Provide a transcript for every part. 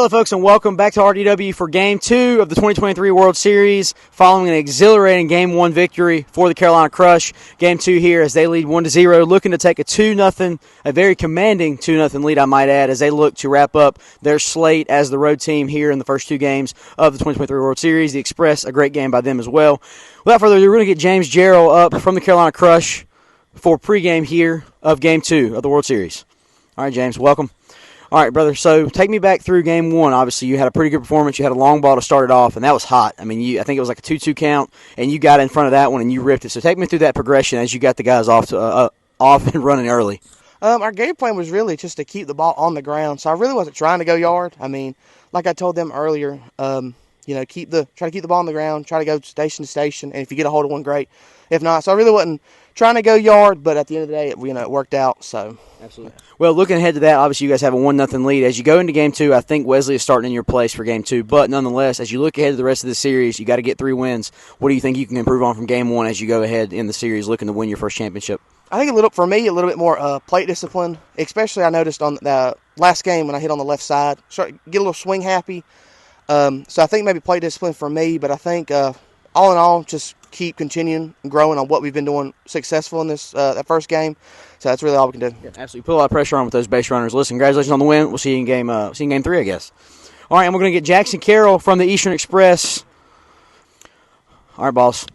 Hello, folks, and welcome back to RDW for Game 2 of the 2023 World Series, following an exhilarating Game 1 victory for the Carolina Crush. Game 2 here as they lead 1-0, looking to take a 2-0, a very commanding 2-0 lead, I might add, as they look to wrap up their slate as the road team here in the first two games of the 2023 World Series. The Express, a great game by them as well. Without further ado, we're going to get James Jarrell up from the Carolina Crush for pregame here of Game 2 of the World Series. All right, James, welcome. All right, brother, so take me back through Game 1. Obviously, you had a pretty good performance. You had a long ball to start it off, and that was hot. I mean, I think it was like a 2-2 count, and you got in front of that one, and you ripped it. So take me through that progression as you got the guys off and running early. Our game plan was really just to keep the ball on the ground, so I really wasn't trying to go yard. I mean, like I told them earlier, try to keep the ball on the ground, try to go station to station, and if you get a hold of one, great. If not, so I really wasn't trying to go yard, but at the end of the day, it worked out. So absolutely. Well, looking ahead to that, obviously you guys have a 1-0 lead. As you go into Game 2, I think Wesley is starting in your place for Game 2. But nonetheless, as you look ahead to the rest of the series, you got to get 3 wins. What do you think you can improve on from Game 1 as you go ahead in the series, looking to win your first championship? I think a little bit more plate discipline, especially I noticed on the last game when I hit on the left side, get a little swing happy. So I think maybe plate discipline for me, but I think all in all, just keep continuing and growing on what we've been doing successful in this that first game. So that's really all we can do. Yeah, absolutely. Put a lot of pressure on with those base runners. Listen, congratulations on the win. We'll see you in Game 3, I guess. All right, and we're going to get Jackson Carroll from the Eastern Express. All right, boss.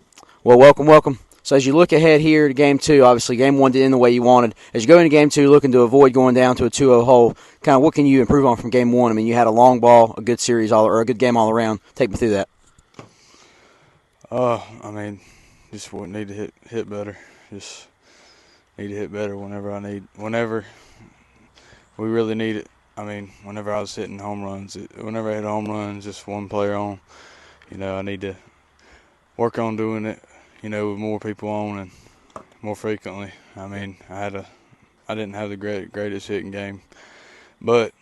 Well, welcome. So as you look ahead here to Game 2, obviously Game 1 didn't end the way you wanted. As you go into Game 2, looking to avoid going down to a 2-0 hole, kind of what can you improve on from Game 1? I mean, you had a long ball, a good series, or a good game all around. Take me through that. I mean, just need to hit better. Just need to hit better whenever we really need it. I mean, whenever I was hitting home runs, whenever I hit a home run, just one player on, I need to work on doing it, with more people on and more frequently. I mean, I didn't have the greatest hitting game, but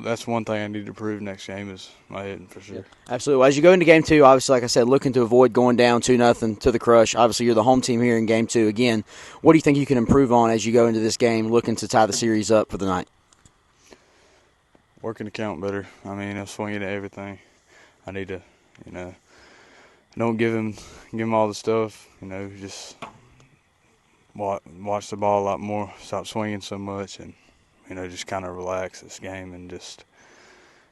that's one thing I need to improve next game is my hitting for sure. Yeah, absolutely. Well, as you go into Game 2, obviously, like I said, looking to avoid going down 2-0 to the Crush. Obviously, you're the home team here in Game 2. Again, what do you think you can improve on as you go into this game, looking to tie the series up for the night? Working the count better. I mean, I'm swinging at everything. I need to, don't give him all the stuff. Just watch the ball a lot more. Stop swinging so much, and just kind of relax this game and just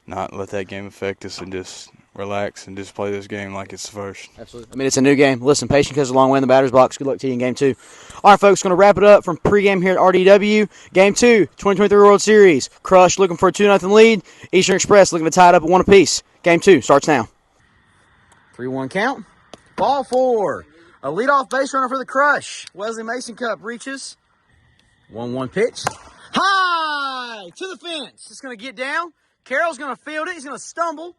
not let that game affect us and just relax and just play this game like it's the first. Absolutely. I mean, it's a new game. Listen, patience goes a long way in the batter's box. Good luck to you in Game 2. All right, folks, going to wrap it up from pregame here at RDW. Game 2, 2023 World Series. Crush looking for a 2-0 lead. Eastern Express looking to tie it up at 1 apiece. Game 2 starts now. 3-1 count. Ball 4. A leadoff base runner for the Crush. Wesley Mason Cup reaches. 1-1 pitch. High to the fence. It's going to get down. Carroll's going to field it. He's going to stumble.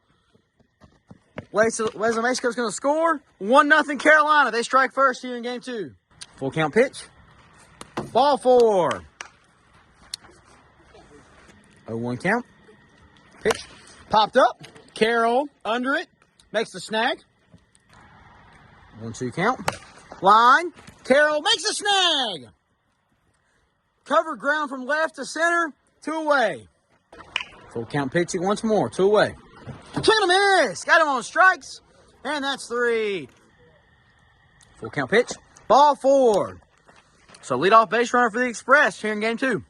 Wesley Mason Cup's going to score. 1-0 Carolina. They strike first here in Game 2. Full count pitch. Ball 4. 0-1 count. Pitch. Popped up. Carroll under it. Makes the snag. 1-2 count. Line. Carroll makes the snag. Covered ground from left to center. 2 away. Full count pitching once more. 2 away. Swing and a miss. Got him on strikes. And that's 3. Full count pitch. Ball 4. So leadoff base runner for the Express here in Game 2.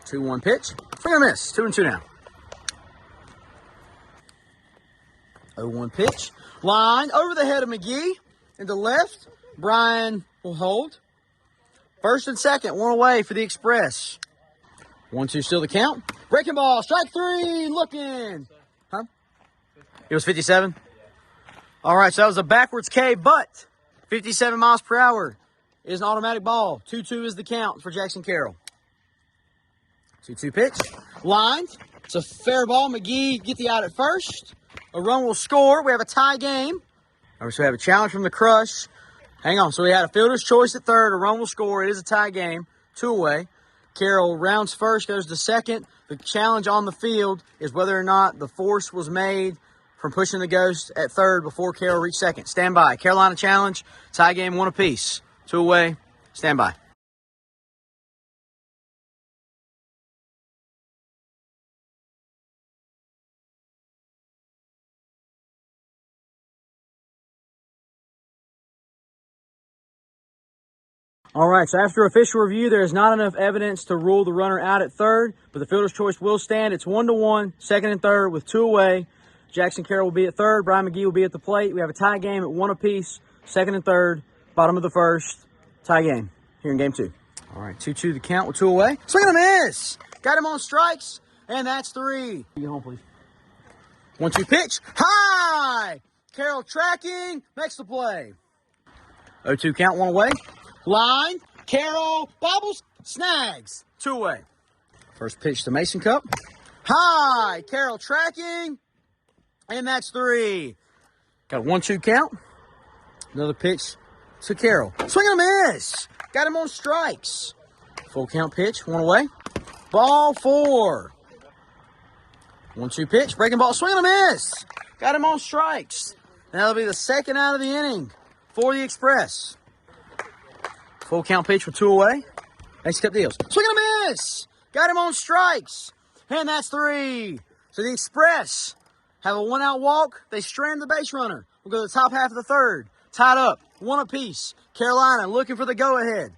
2-1 pitch. Swing and a miss. 2-2 now. 0-1 pitch. Line over the head of McGee. Into left. Brian will hold. First and second, 1 away for the Express. 1-2 still the count. Breaking ball, strike 3, looking. Huh? It was 57? All right, so that was a backwards K, but 57 miles per hour is an automatic ball. 2-2 is the count for Jackson Carroll. 2-2 pitch. Lines. It's a fair ball. McGee get the out at first. A run will score. We have a tie game. All right, so we have a challenge from the Crush. Hang on. So we had a fielder's choice at third. A run will score. It is a tie game. 2 away. Carroll rounds first, goes to second. The challenge on the field is whether or not the force was made from pushing the ghost at third before Carroll reached second. Stand by. Carolina challenge. Tie game 1 apiece. 2 away. Stand by. All right, so after official review, there is not enough evidence to rule the runner out at third, but the fielder's choice will stand. It's 1-1, second and third with 2 away. Jackson Carroll will be at third. Brian McGee will be at the plate. We have a tie game at 1 apiece, second and third, bottom of the first. Tie game here in game 2. All right, 2-2 the count with 2 away. Swing and a miss. Got him on strikes, and that's 3. Get home, please. 1-2 pitch. High. Carroll tracking, makes the play. 0-2 count, 1 away. Line, Carroll, bobbles, snags, 2 away. First pitch to Mason Cup. High, Carroll tracking, and that's 3. Got a 1-2 count. Another pitch to Carroll. Swing and a miss. Got him on strikes. Full count pitch, 1 away. Ball 4. 1-2 pitch, breaking ball, swing and a miss. Got him on strikes. And that'll be the second out of the inning for the Express. Full count pitch with 2 away. Next Cup deals. Swing and a miss. Got him on strikes. And that's 3. So the Express have a 1-out walk. They strand the base runner. We'll go to the top half of the third. Tied up, 1 apiece. Carolina looking for the go-ahead.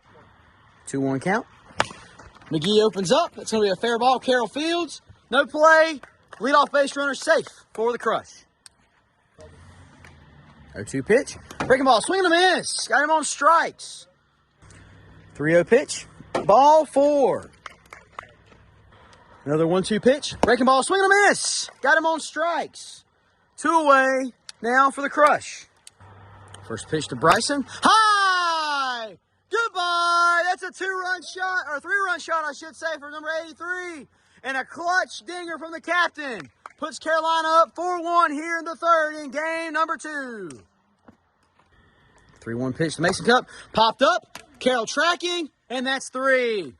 2-1 count. McGee opens up. It's going to be a fair ball. Carroll fields. No play. Leadoff base runner safe for the crush. 0-2 pitch. Breaking ball. Swing and a miss. Got him on strikes. 3-0 pitch. Ball 4. Another 1-2 pitch. Breaking ball. Swing and a miss. Got him on strikes. 2 away now for the crush. First pitch to Bryson. High. Goodbye. That's a 2-run shot, or a 3-run shot, I should say, for number 83. And a clutch dinger from the captain. Puts Carolina up 4-1 here in the third in game number 2. 3-1 pitch to Mason Cup. Popped up. Carroll tracking, and that's 3.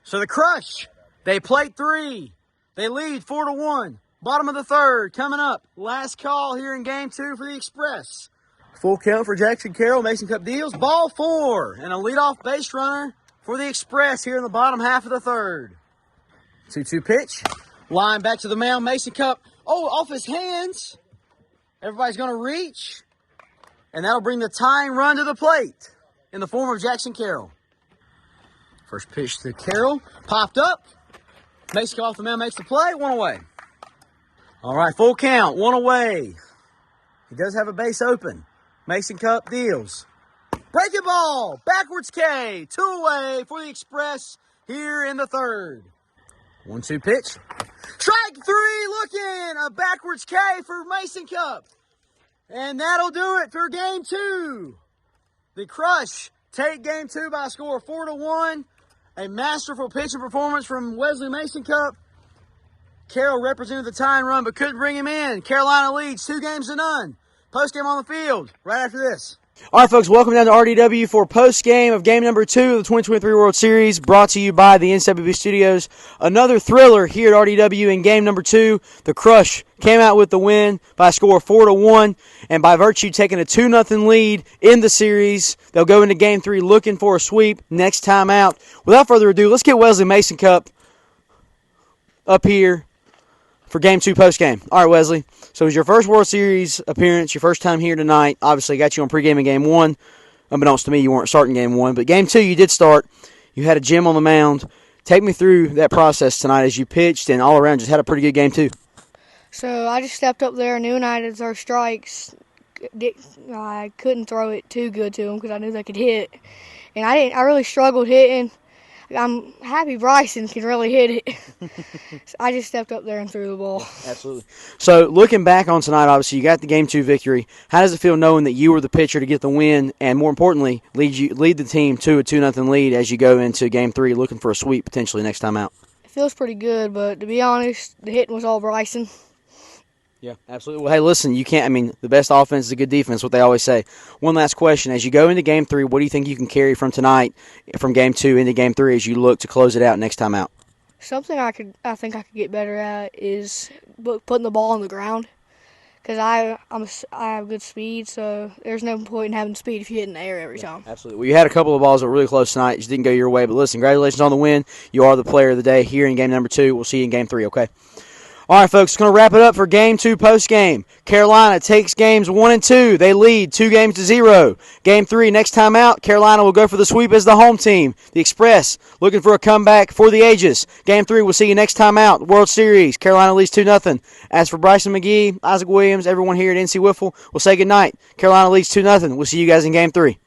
So the crush, they plate 3. They lead 4-1. Bottom of the third coming up. Last call here in game 2 for the Express. Full count for Jackson Carroll. Mason Cup deals. Ball 4 and a leadoff base runner for the Express here in the bottom half of the third. 2-2 pitch. Line back to the mound. Mason Cup. Oh, off his hands. Everybody's going to reach. And that'll bring the tying run to the plate in the form of Jackson Carroll. First pitch to Carroll. Popped up. Mason Cup off the mound makes the play. 1 away. All right, full count. 1 away. He does have a base open. Mason Cup deals. Breaking ball. Backwards K. 2 away for the Express here in the third. 1-2 pitch. Strike 3 looking. A backwards K for Mason Cup. And that'll do it for game 2. The Crush take game 2 by a score of 4-1. A masterful pitching performance from Wesley Mason Cup. Carroll represented the tying run but couldn't bring him in. Carolina leads 2-0. Post-game on the field right after this. All right, folks, welcome down to RDW for post-game of game number 2 of the 2023 World Series, brought to you by the NCWB Studios. Another thriller here at RDW in game number 2. The Crush came out with the win by a score of 4-1, and by virtue taking a 2-0 lead in the series, they'll go into game 3 looking for a sweep next time out. Without further ado, let's get Wesley Mason Cup up here for game 2 post-game. All right, Wesley. So it was your first World Series appearance, your first time here tonight. Obviously, got you on pregame in game 1. Unbeknownst to me, you weren't starting game 1. But game 2, you did start. You had a gem on the mound. Take me through that process tonight as you pitched and all around just had a pretty good game, too. So I just stepped up there, knew I had to throw strikes. I couldn't throw it too good to them because I knew they could hit. And I really struggled hitting. I'm happy Bryson can really hit it. So I just stepped up there and threw the ball. Yeah, absolutely. So looking back on tonight, obviously you got the game 2 victory. How does it feel knowing that you were the pitcher to get the win, and more importantly, lead the team to a 2-0 lead as you go into game 3, looking for a sweep potentially next time out? It feels pretty good, but to be honest, the hitting was all Bryson. Yeah, absolutely. Well, hey, listen, the best offense is a good defense, what they always say. One last question. As you go into Game 3, what do you think you can carry from tonight, from Game 2 into Game 3 as you look to close it out next time out? Something I think I could get better at is putting the ball on the ground, because I have good speed, so there's no point in having speed if you hit in the air every time. Absolutely. Well, you had a couple of balls that were really close tonight. Just didn't go your way, but listen, congratulations on the win. You are the player of the day here in Game number 2. We'll see you in Game 3, okay? All right, folks, going to wrap it up for Game 2 post-game. Carolina takes games 1 and 2. They lead 2-0. Game 3, next time out, Carolina will go for the sweep as the home team. The Express looking for a comeback for the ages. Game 3, we'll see you next time out. World Series, Carolina leads 2-0. As for Bryson McGee, Isaac Williams, everyone here at NC Wiffle, we'll say goodnight. Carolina leads 2-0. We'll see you guys in Game 3.